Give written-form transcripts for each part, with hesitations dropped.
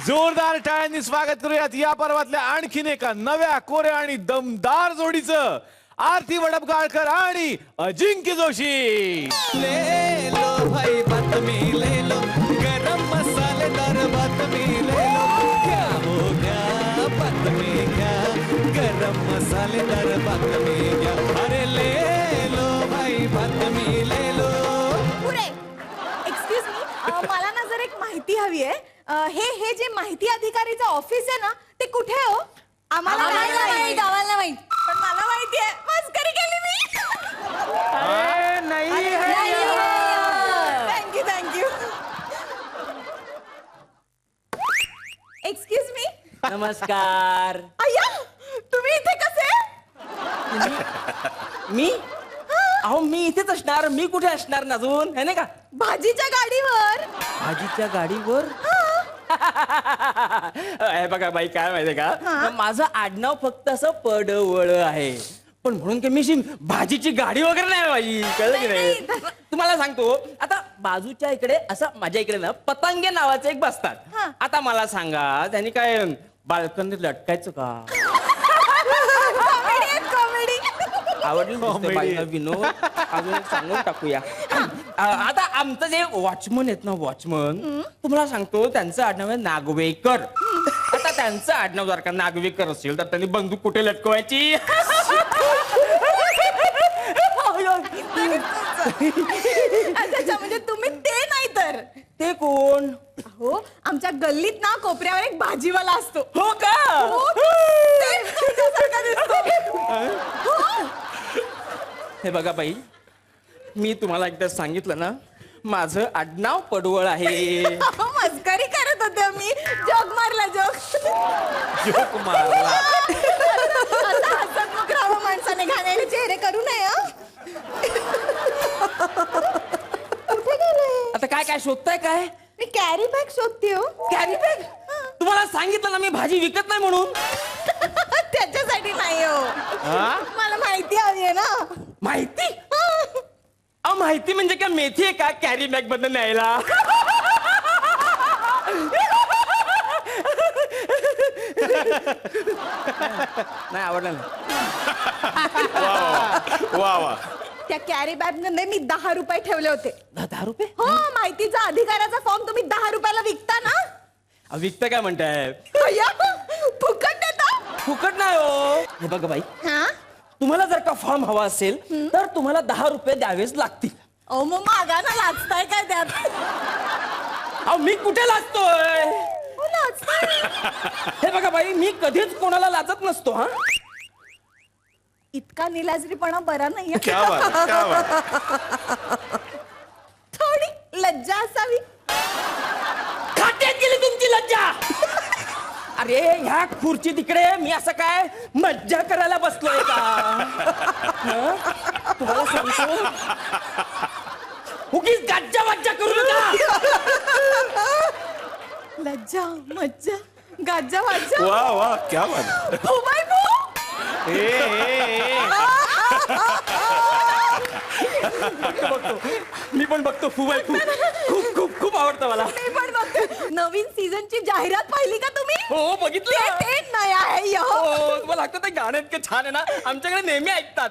जोरदार टाळ्यांनी स्वागत करूयात या पर्वातल्या आणखीन एका नव्या कोऱ्या आणि दमदार जोडीचं. आरती वडपगाळकर आणि अजिंक्य जोशी. ले लो भाई बातमी ले लो, गरम मसालेदार बातमी ले लो. क्या हो गया बातमी क्या, गरम मसालेदार बातमी क्या. अरे ले लो भाई बातमी ले लो. पुरे एक्सक्यूज मी, मला ना जर एक माहिती हवी आहे. हे जे माहिती अधिकारीचं ऑफिस आहे ना ते कुठे आहे हो? आम्हाला माहित, आम्हाला माहित, पण मला माहिती आहे. मस्करी केली मी. Thank you thank you. Excuse me. नमस्कार. अय्या, तुम्ही इथे कसे? मी अहो मी इथेच असणार. मी कुठे असणार ना अजून, है ना का? भाजीच्या गाडीवर. भाजीच्या गाडीवर. हे बघा बाई, काय माहितीये का, माझं आडनाव फक्त असं पडवळ आहे, पण म्हणून की मी भाजीची गाडी वगैरे नाही बाई, कळलं की नाही? तुम्हाला सांगतो, आता बाजूच्या इकडे असं माझ्या इकडे ना पतंगे नावाचे एक बसतात. आता मला सांगा, त्यांनी काय बाल्कनीत लटकायचं का? कॉमेडी. आवडली विनोद. अजून एक सांगून टाकूया. आता आमचं जे वॉचमन आहेत ना, वॉचमन, तुम्हाला सांगतो त्यांचं आडनाव आहे नागवेकर. आता त्यांचं आडनाव जर का नागवेकर असेल तर त्यांनी बंदूक कुठे लटकवायची? अच्छा, म्हणजे तुम्ही ते नाही तर ते कोण? हो, आमच्या गल्लीत ना कोपऱ्यावर एक भाजीवाला असतो. हो का? हो, same तुमच्यासारखा दिसतो. हे बघा बाई, मी तुम्हाला एकदा सांगितलं ना, माझं आडनाव पडवळ आहे. मस्करी करत होते मी. जोक मारला, जोक मारला. आता हसतमुख राहावं माणसाने, घाणेरडे चेहरे करू नये. कुठे गेले? आता काय काय शोधताय काय? मी कॅरी बॅग शोधते हो. Carry bag? तुम्हाला सांगितलं ना मी भाजी विकत नाही म्हणून. त्याच्यासाठी नाही हो, मला माहिती हवी आहे ना. माहिती? माहिती म्हणजे काय मेथी आहे का कॅरी बॅग बद्दल न्यायला? नाही आवडलं ना. वा वा. त्या कॅरी बॅग मध्ये मी 10 रुपये ठेवले होते. 10 रुपये? हो, माहितीचा अधिकाराचा फॉर्म तुम्ही 10 रुपयाला विकता ना? विकत काय म्हणताय? अय्या, फुकट देता? फुकट नाही हो. हे बघा बाई, तुम्हाला जर का फॉर्म हवा असेल तर तुम्हाला 10 रुपये द्यावेच लागतील. ओ मग मागा ना, लाजताय काय त्यात? अहो मी कुठे लाजतोय? हो, लाजताय. हे बघा बाई, मी कधीच कोणाला लाजत नसतो. हा, इतका निलाजरीपणा बरा नाहीये. क्या बात, क्या बात. थोडी लज्जा असावी. खात्यात गेली तुमची लज्जा. अरे ह्या खुर्ची तिकडे, मी असं काय मज्जा करायला बसलोय का? तुम्हाला सांगतो, उगीच गज्जा मज्जा करू नका. लज्जा मज्जा गाजा वाजा. वा वा, क्या बात. ओ बाय बो. मी पण बघतो. खूप खूप खूप आवडतं मला. मी पण बघते. नवीन सीझनची जाहिरात पाहिली का तुम्ही? हो बघितलं. ते नया आहे यो. हो, तुम्हाला लागतं ते गाणं इतकं छान आहे ना, आमच्याकडे नेहमी ऐकतात.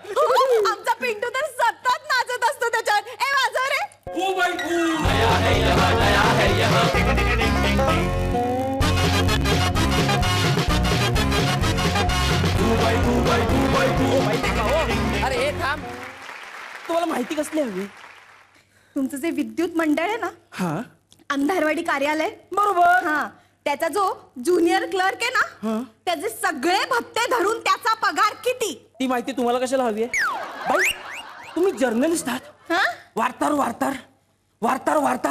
आमचा पिंटू तर सतत नाचत असतो त्याच्यावर. ए वाजव रे. खूप अरे हे थांब, तुम्हाला माहिती कसली हवी? तुमचं जे विद्युत मंडळ आहे ना, हा अंधारवाडी कार्यालय, बरोबर. हा, त्याचा जो ज्युनियर क्लर्क आहे ना, त्याचे सगळे भत्ते धरून त्याचा पगार किती? ती माहिती तुम्हाला कशाला हवी आहे? बाई, तुम्ही जर्नलिस्ट आहात. हा? वार्ताहर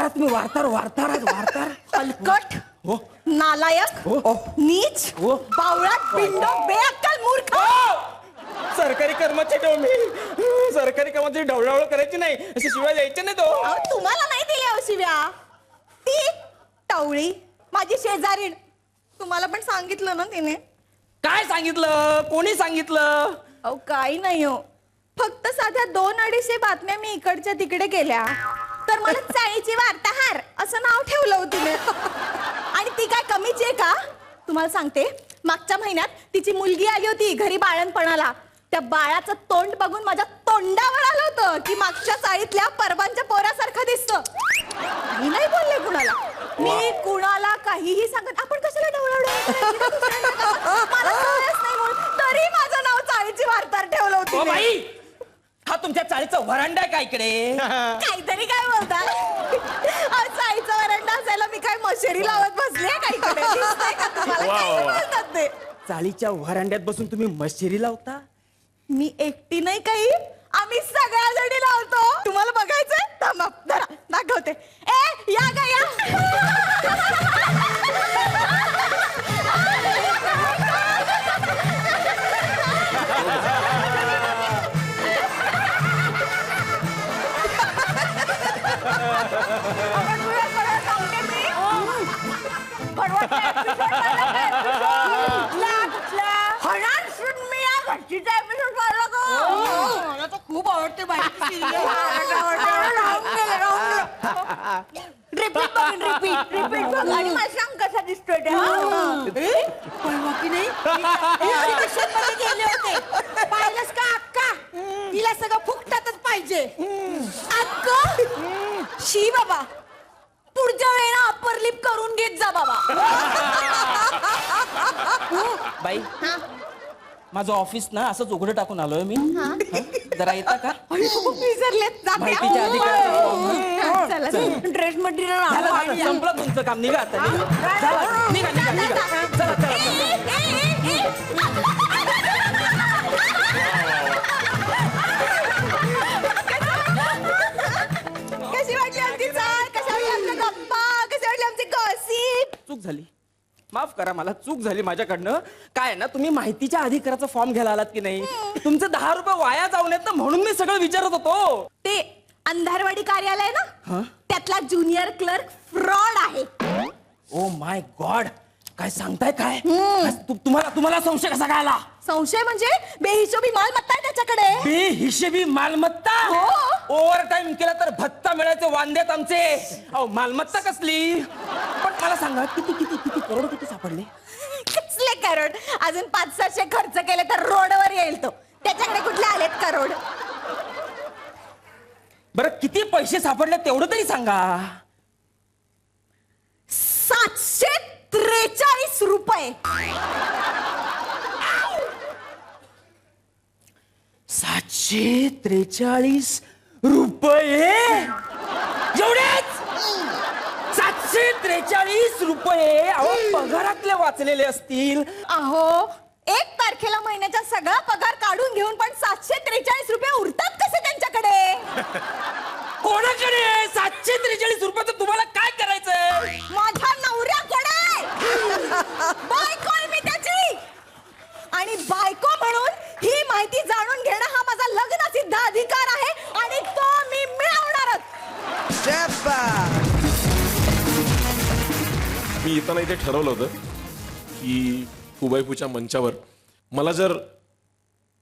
तुम्ही वार्ताहर. हलकट, हो, नालायक, हो, नीच, हो, बावळट, पिंडो, बेअक्कल, मूर्ख. सरकारी कर्मचारी ढवळावळ करायची नाही, असे शिवाय द्यायचे नाही. तो अहो, तुम्हाला नाही दिल्या हो शिव्या. ती टवळी माझी शेजारीण, तुम्हाला पण सांगितलं ना तिने. काय सांगितलं? कोणी सांगितलं? अहो काही नाही हो, फक्त साध्या 2-250 बातम्या मी इकडच्या तिकडे केल्या, तर मला चाळीची वार्ताहर असं नाव ठेवलं होतं तिने. आणि ती काय कमीची आहे का? तुम्हाला सांगते, मागच्या महिन्यात तिची मुलगी आली होती घरी बाळणपणाला. त्या बाळाचं तोंड बघून माझ्या तोंडावर आलं होतं की मागच्या चाळीतल्या परबांच्या पोरासारखं दिसतं. मी नाही बोलले कुणाला, मी कुणाला काहीही सांगत. आपण कशाला ढवळाढवळ करायची? मला कळलंच नाही म्हणून तरी माझं नाव चाळीची वार्ताहर ठेवलं ओ होतं. बाई, हा तुमच्या चाळीचा व्हरांडा आहे का इकडे? काहीतरी काय बोलता? चाळीचा वरंडा असायला मी काय मशेरी लावत बसले काय इकडे? दिसतंय का तुम्हाला? काही बोलतात ते. चाळीच्या व्हरांड्यात बसून तुम्ही मशिरी लावता? मी एकटी नाही काही, आम्ही सगळ्या जणी लावतो. तुम्हाला बघायचंय? थांबा, धरा, दाखवते. ए या गा या. आपण तुला सगळं सांगते मी. परवाच्या episode मध्ये हणान मी या घरचीचा एपिसोड पाहिला का? मला तर खूप आवडते बाई. रिपीट बघ, रिपीट बघ. आणि मला सांग कसा दिसतोय ते. परवा की नाही ऑडिशनमध्ये गेले होते. पाहिलंस का अक्का? तिला सगळं फुकटातच पाहिजे. अक्का शी बाबा, पुढच्या वेळेला अप्पर लिप करून घेत जा बाबा. बाई, माझं ऑफिस ना असंच उघडं टाकून आलोय मी. जरा येता का? माहितीच्या अधिकाराचा ड्रेस मटेरियल झालं, झालं, संपलं तुमचं काम. निघा आता, निघा. चला, निघा, निघा, निघा. चला, चला. कशी वाटली आमची चाल? कशा वाटली आमच्या गप्पा? कशी वाटली आमची गॉसिप? चूक झाली, माफ करा, मला चूक झाली माझ्याकडनं. काय आहे ना, तुम्ही माहितीच्या अधिकाराचा फॉर्म घ्यायला आलात की नाही, तुमचे 10 रुपये वाया जाऊन येत ना, म्हणून मी सगळं विचारत होतो. ते अंधारवाडी कार्यालय ना, त्यातला ज्युनियर क्लर्क फ्रॉड आहे. ओ माय गॉड, काय सांगताय? काय तुम्हाला संशय कसा काय आला? संशय म्हणजे बेहिशोबी मालमत्ता आहे त्याच्याकडे. बेहिशेबी मालमत्ता? हो. ओव्हर टाइम केला तर भत्ता मिळायचे वांदेत आमचे. अहो, मालमत्ता कसली? पण मला सांगा, किती किती किती करोड किती सापडले? कसले करोड? अजून 500 खर्च केले तर रोडवर येईल तो. त्याच्याकडे कुठले आलेत करोड? बरं, किती पैसे सापडले तेवढं तरी सांगा. 743 रुपये. 743 रुपये? एवढेच? 743 रुपये? अहो, पगारातले वाचलेले असतील. अहो, 1 तारखेला महिन्याचा सगळा पगार काढून घेऊन पण 743 रुपये उरतात कसे त्यांच्याकडे? कोणाकडे 743 रुपयाचं तुम्हाला काय करायचंय? माझ्या नवऱ्याकडे. बायको आहे मी त्याची, आणि बायको म्हणून ही माहिती जाणून घेणं हा माझा लग्नसिद्ध अधिकार आहे, आणि तो मी मिळवणारच. मी येताना इथे ठरवलं होतं की फुबाईपूच्या मंचावर मला जर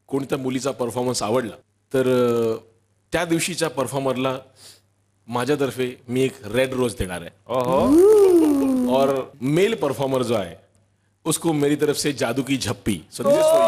कोणत्या मुलीचा परफॉर्मन्स आवडला तर त्या दिवशीच्या परफॉर्मरला माझ्यातर्फे मी एक रेड रोज देणार आहे. और मेल परफॉर्मर जो है उसको मेरी तरफ से जादू की झप्पी. So this is for you.